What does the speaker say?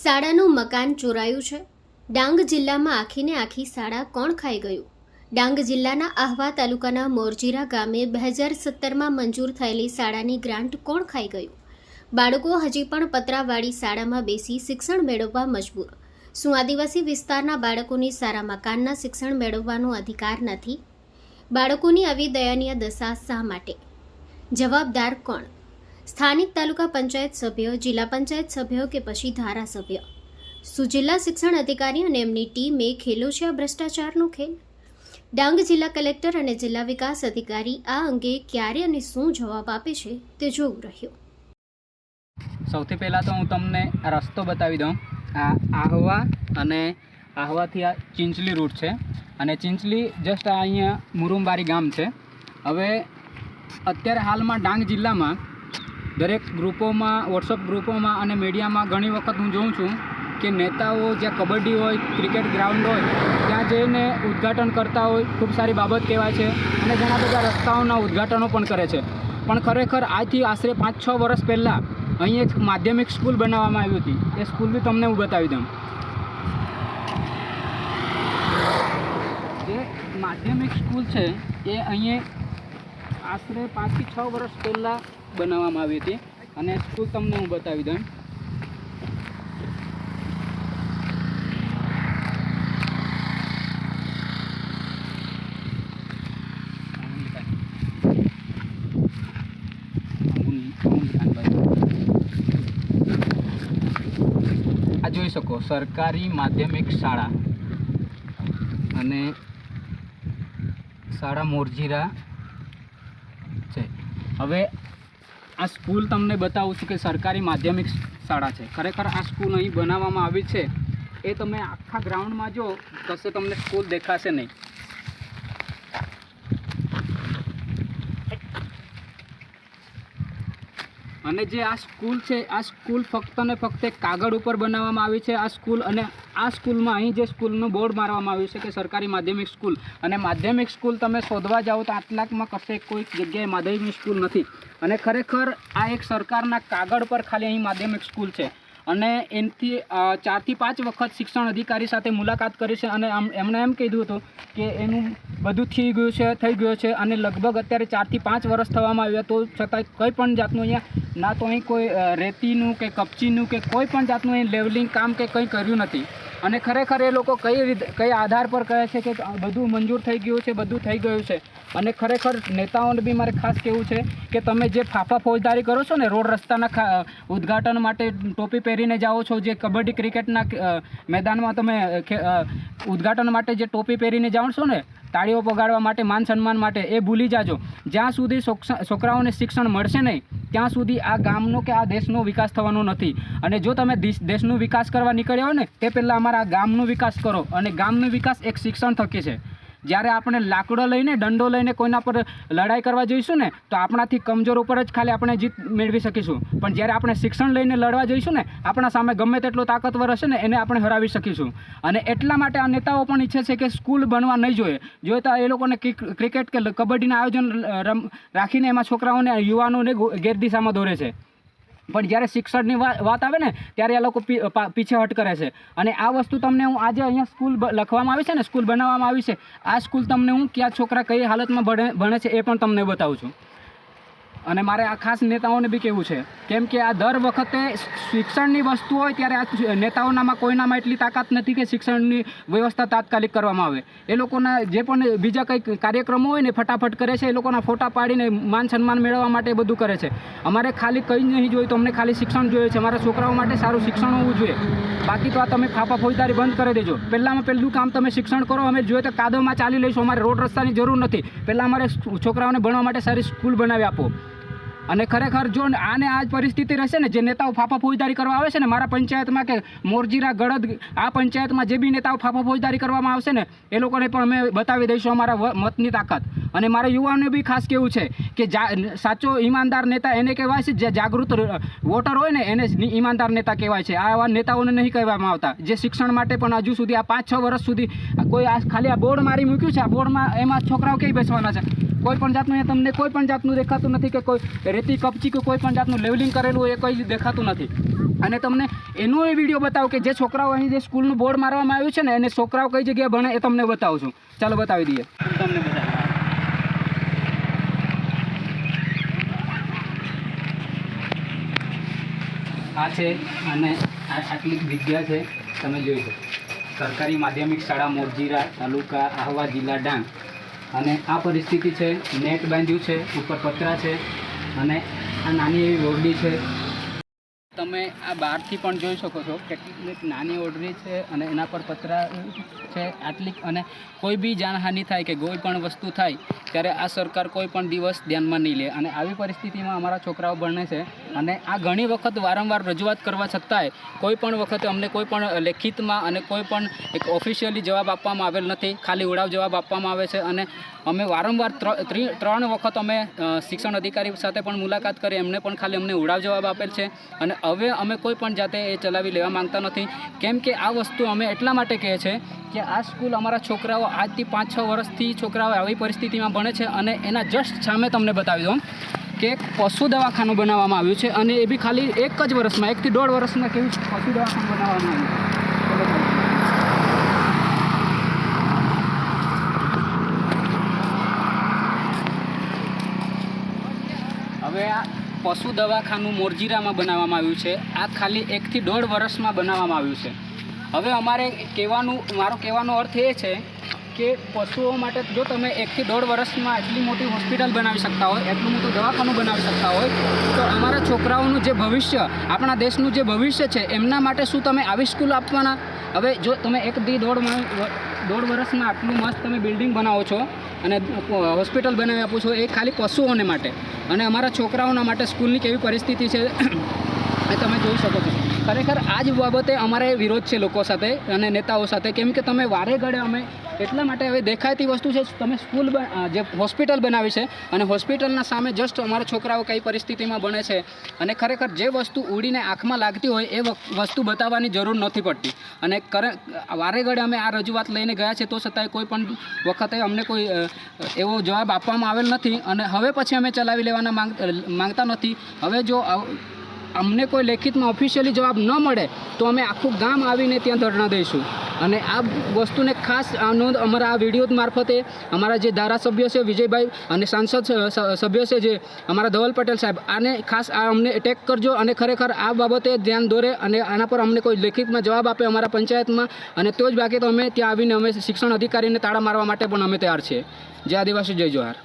શાળાનું મકાન ચોરાયું છે। ડાંગ જિલ્લામાં આખીને આખી શાળા કોણ ખાઈ ગયું? ડાંગ જિલ્લાના આહવા તાલુકાના મોરજીરા ગામે 2017માં મંજૂર થયેલી શાળાની ગ્રાન્ટ કોણ ખાઈ ગયું? બાળકો હજી પણ પતરાવાળી શાળામાં બેસી શિક્ષણ મેળવવા મજબૂર। શું આદિવાસી વિસ્તારના બાળકોની સારા મકાનના શિક્ષણ મેળવવાનો અધિકાર નથી? બાળકોની આવી દયનીય દશા શા માટે? જવાબદાર કોણ? સ્થાનિક તાલુકા પંચાયત સભ્ય, જિલ્લા પંચાયત સભ્ય કે પછી ધારાસભ્ય? શું જિલ્લા શિક્ષણ અધિકારી અને એમની ટીમે ખેલો છે આ ભ્રષ્ટાચારનો ખેલ? ડાંગ જિલ્લા કલેક્ટર અને જિલ્લા વિકાસ અધિકારી આ અંગે ક્યારે અને શું જવાબ આપે છે તે જોવું રહ્યું। સૌથી પહેલાં તો હું તમને આ રસ્તો બતાવી દઉં। આ આહવા અને આહવાથી આ ચિંચલી રૂટ છે અને ચિંચલી જસ્ટ આ અહીંયા મુરુંબારી ગામ છે। હવે અત્યારે હાલમાં ડાંગ જિલ્લામાં દરેક ગ્રુપોમાં, વોટ્સઅપ ગ્રુપોમાં અને મીડિયામાં ઘણી વખત હું જોઉં છું કે નેતાઓ જ્યાં કબડ્ડી હોય, ક્રિકેટ ગ્રાઉન્ડ હોય ત્યાં જઈને ઉદ્ઘાટન કરતા હોય, ખૂબ સારી બાબત કહેવાય છે અને ઘણા બધા રસ્તાઓના ઉદ્ઘાટનો પણ કરે છે। પણ ખરેખર આજથી આશરે 5-6 વર્ષ પહેલાં અહીં એક માધ્યમિક સ્કૂલ બનાવવામાં આવી હતી। એ સ્કૂલ બી તમને હું બતાવી દઉં। જે માધ્યમિક સ્કૂલ છે એ અહીં આશરે 5 થી 6 વર્ષ પહેલાં બનાવવામાં આવી હતી અને સ્કૂલ તમને હું બતાવી દઉં। આ જોઈ શકો, સરકારી માધ્યમિક શાળા અને શાળા મોરજીરા છે। હવે આ સ્કૂલ તમને બતાવું છું કે સરકારી માધ્યમિક શાળા છે। ખરેખર આ સ્કૂલ અહીં બનાવવામાં આવી છે એ તમે આખા ગ્રાઉન્ડમાં જો કશે તમને સ્કૂલ દેખાશે નહીં। અને જે આ સ્કૂલ છે, આ સ્કૂલ ફક્ત ને ફક્ત એક કાગળ ઉપર બનાવવામાં આવી છે આ સ્કૂલ। અને આ સ્કૂલમાં અહીં જે સ્કૂલનું બોર્ડ મારવામાં આવ્યું છે કે સરકારી માધ્યમિક સ્કૂલ, અને માધ્યમિક સ્કૂલ તમે શોધવા જાઓ તો આટલાકમાં કશે કોઈ જગ્યાએ માધ્યમિક સ્કૂલ નથી। અને ખરેખર આ એક સરકારના કાગળ પર ખાલી અહીં માધ્યમિક સ્કૂલ છે અને એનાથી 4 થી 5 વખત શિક્ષણ અધિકારી સાથે મુલાકાત કરી છે અને એમણે એમ કીધું હતું કે એનું બધું થઈ ગયું છે અને લગભગ અત્યારે 4 થી 5 વર્ષ થવામાં આવ્યા તો છતાંય કંઈ પણ જાતનું અહીંયા ના તો અહીં કોઈ રેતીનું કે કપચીનું કે કોઈ પણ જાતનું અહીં લેવલિંગ કામ કે કંઈ કર્યું નથી। અને ખરેખર એ લોકો કઈ આધાર પર કહે છે કે બધું મંજૂર થઈ ગયું છે, બધું થઈ ગયું છે। અને ખરેખર નેતાઓને બી મારે ખાસ કહેવું છે કે તમે જે ફાફા ફોજદારી કરો છો ને, રોડ રસ્તાના ઉદ્ઘાટન માટે ટોપી પહેરીને જાઓ છો, જે કબડ્ડી ક્રિકેટના મેદાનમાં તમે ઉદ્ઘાટન માટે જે ટોપી પહેરીને જાઓ છો ને, તાળીઓ પગાડવા માટે, માન સન્માન માટે, એ ભૂલી જાજો। જ્યાં સુધી છોકરાઓને શિક્ષણ મળશે નહીં ત્યાં સુધી આ ગામનો કે આ દેશનો વિકાસ થવાનો નથી। અને જો તમે દેશનો વિકાસ કરવા નીકળ્યા હોય ને તે પહેલાં અમારા ગામનો વિકાસ કરો। અને ગામનો વિકાસ એક શિક્ષણ થકી છે। જ્યારે આપણે લાકડો લઈને, દંડો લઈને કોઈના પર લડાઈ કરવા જઈશું ને તો આપણાથી કમજોર ઉપર જ ખાલી આપણે જીત મેળવી શકીશું। પણ જ્યારે આપણે શિક્ષણ લઈને લડવા જઈશું ને, આપણા સામે ગમે તેટલો તાકાતવર હશે ને એને આપણે હરાવી શકીશું। અને એટલા માટે આ નેતાઓ પણ ઈચ્છે છે કે સ્કૂલ બનવા નહીં જોઈએ તો એ લોકોને ક્રિકેટ કે કબડ્ડીના આયોજન રાખીને એમાં છોકરાઓને, યુવાનોને ગેરદિશામાં દોરે છે। પણ જ્યારે શિક્ષણની વાત આવે ને ત્યારે એ લોકો પીછેહટ કરે છે। અને આ વસ્તુ તમને હું આજે અહીંયા સ્કૂલ લખવામાં આવી છે ને, સ્કૂલ બનાવવામાં આવી છે, આ સ્કૂલ તમને હું કયા છોકરા કઈ હાલતમાં ભણે છે એ પણ તમને બતાવું છું। અને મારે આ ખાસ નેતાઓને બી કહેવું છે, કેમ કે આ દર વખતે શિક્ષણની વસ્તુ હોય ત્યારે આ નેતાઓનામાં કોઈનામાં એટલી તાકાત નથી કે શિક્ષણની વ્યવસ્થા તાત્કાલિક કરવામાં આવે। એ લોકોના જે પણ બીજા કંઈક કાર્યક્રમો હોય ને ફટાફટ કરે છે, એ લોકોના ફોટા પાડીને માન સન્માન મેળવવા માટે બધું કરે છે। અમારે ખાલી કંઈ જ નહીં જોઈએ, તો અમને ખાલી શિક્ષણ જોઈએ છે। અમારા છોકરાઓ માટે સારું શિક્ષણ હોવું જોઈએ। બાકી તો આ તમે ફાફા ફોજદારી બંધ કરી દેજો। પહેલું કામ તમે શિક્ષણ કરો। અમે જોઈએ તો કાદવમાં ચાલી લઈશું, અમારે રોડ રસ્તાની જરૂર નથી। પહેલાં અમારે છોકરાઓને ભણવા માટે સારી સ્કૂલ બનાવી આપો। અને ખરેખર જો આને આ જ પરિસ્થિતિ રહેશે ને, જે નેતાઓ ફાફા ફોજદારી કરવા આવે છે ને મારા પંચાયતમાં કે મોરજીરા, ગળદ, આ પંચાયતમાં જે બી નેતાઓ ફાફા ફોજદારી કરવામાં આવશે ને એ લોકોને પણ અમે બતાવી દઈશું અમારા મતની તાકાત। અને મારા યુવાનોને બી ખાસ કહેવું છે કે સાચો ઈમાનદાર નેતા એને કહેવાય છે, જે જાગૃત વોટર હોય ને એને ઈમાનદાર નેતા કહેવાય છે। આવા નેતાઓને નહીં કહેવામાં આવતા જે શિક્ષણ માટે પણ હજુ સુધી આ 5-6 વર્ષ સુધી કોઈ ખાલી આ બોર્ડ મારી મૂક્યું છે। આ બોર્ડમાં એમાં છોકરાઓ ક્યાંય બેસવાના છે? કોઈ પણ જાતનું અહીંયા તમને કોઈ પણ જાતનું દેખાતું નથી કે કોઈ રેતી કપચી કે કોઈ પણ જાતનું લેવલિંગ કરેલું હોય એ કંઈ દેખાતું નથી. અને તમને એનો એ વિડીયો બતાવો કે જે છોકરાઓ અહીં જે સ્કૂલનું બોર્ડ મારવામાં આવ્યું છે ને એને છોકરાઓ કઈ જગ્યાએ ભણે એ તમને બતાવું છું. ચાલો બતાવી દઈએ તમને બતાવી. આ છે અને આટલી જગ્યા છે તમે જોઈ શકો. સરકારી માધ્યમિક શાળા મોરજીરા, તાલુકા આહવા, જિલ્લા ડાંગ. અને આ પરિસ્થિતિ છે. નેટ બાંધ્યું છે, ઉપર પતરા છે અને આ નાની એવી ઓરડી છે. તમે આ બહારથી પણ જોઈ શકો છો કેટલીક નાની ઓરડી છે અને એના પર પતરા છે આટલી. અને કોઈ બી જાનહાનિ થાય કે કોઈ પણ વસ્તુ થાય ત્યારે આ સરકાર કોઈ પણ દિવસ ધ્યાનમાં નહીં લે. અને આવી પરિસ્થિતિમાં અમારા છોકરાઓ ભણે છે અને આ ઘણી વખત વારંવાર રજૂઆત કરવા છતાંય કોઈ પણ વખતે અમને કોઈ પણ લેખિતમાં અને કોઈ પણ એક ઓફિશિયલી જવાબ આપવામાં આવેલ નથી. ખાલી ઉડાવ જવાબ આપવામાં આવે છે. અને અમે વારંવાર 3 વખત અમે શિક્ષણ અધિકારી સાથે પણ મુલાકાત કરી, એમને પણ ખાલી અમને ઉડાવ જવાબ આપેલ છે. અને હવે અમે કોઈ પણ જાતે એ ચલાવી લેવા માંગતા નથી, કેમ કે આ વસ્તુ અમે એટલા માટે કહીએ છીએ કે આ સ્કૂલ અમારા છોકરાઓ આજથી 5-6 વર્ષથી છોકરાઓ આવી પરિસ્થિતિમાં ભણે છે. અને એના જસ્ટ સામે તમને બતાવી દઉં કે એક પશુ દવાખાનું બનાવવામાં આવ્યું છે અને એ બી ખાલી 1 જ વર્ષમાં, 1 થી 1.5 વર્ષમાં કેવું પશુ દવાખાનું બનાવવામાં આવ્યું. હવે આ પશુ દવાખાનું મોરજીરામાં બનાવવામાં આવ્યું છે. આ ખાલી 1 થી 1.5 વર્ષમાં બનાવવામાં આવ્યું છે. હવે મારો કહેવાનો અર્થ એ છે કે પશુઓ માટે જો તમે 1 થી 1.5 વર્ષમાં એટલી મોટી હોસ્પિટલ બનાવી શકતા હોય, એટલું મોટું દવાખાનું બનાવી શકતા હોય, તો અમારા છોકરાઓનું જે ભવિષ્ય, આપણા દેશનું જે ભવિષ્ય છે એમના માટે શું તમે આવી સ્કૂલ આપવાના? હવે જો તમે 1 થી 1.5 વર્ષમાં આટલું મસ્ત તમે બિલ્ડિંગ બનાવો છો અને હોસ્પિટલ બનાવી આપો છો, એ ખાલી પશુઓને માટે. અને અમારા છોકરાઓના માટે સ્કૂલની કેવી પરિસ્થિતિ છે એ તમે જોઈ શકો છો. ખરેખર આ જ બાબતે અમારે વિરોધ છે લોકો સાથે અને નેતાઓ સાથે, કેમ કે તમે વારે ઘડે અમે એટલા માટે હવે દેખાતી વસ્તુ છે, તમે સ્કૂલ જે હોસ્પિટલ બનાવી છે અને હોસ્પિટલના સામે જસ્ટ અમારા છોકરાઓ કઈ પરિસ્થિતિમાં ભણે છે. અને ખરેખર જે વસ્તુ ઉડીને આંખમાં લાગતી હોય એ વસ્તુ બતાવવાની જરૂર નથી પડતી. અને વારે ઘડે અમે આ રજૂઆત લઈને ગયા છે, તો છતાંય કોઈ પણ વખતે અમને કોઈ એવો જવાબ આપવામાં આવેલ નથી. અને હવે પછી અમે ચલાવી લેવાના માંગતા નથી. હવે જો અમને કોઈ લેખિતમાં ઓફિશિયલી જવાબ ન મળે તો અમે આખું ગામ આવીને ત્યાં ધરણા દઈશું. અને આ વસ્તુને ખાસ નોંધ અમારા આ વિડીયો મારફતે અમારા જે ધારાસભ્ય છે વિજયભાઈ અને સાંસદ સભ્ય છે જે અમારા ધવલ પટેલ સાહેબ, આને ખાસ આ અમને એટેક કરજો અને ખરેખર આ બાબતે ધ્યાન દોરે અને આના પર અમને કોઈ લેખિતમાં જવાબ આપે અમારા પંચાયતમાં. અને તો જ બાકી તો અમે ત્યાં આવીને અમે શિક્ષણ અધિકારીને તાળા મારવા માટે પણ અમે તૈયાર છીએ. જય આદિવાસી, જય જોહાર.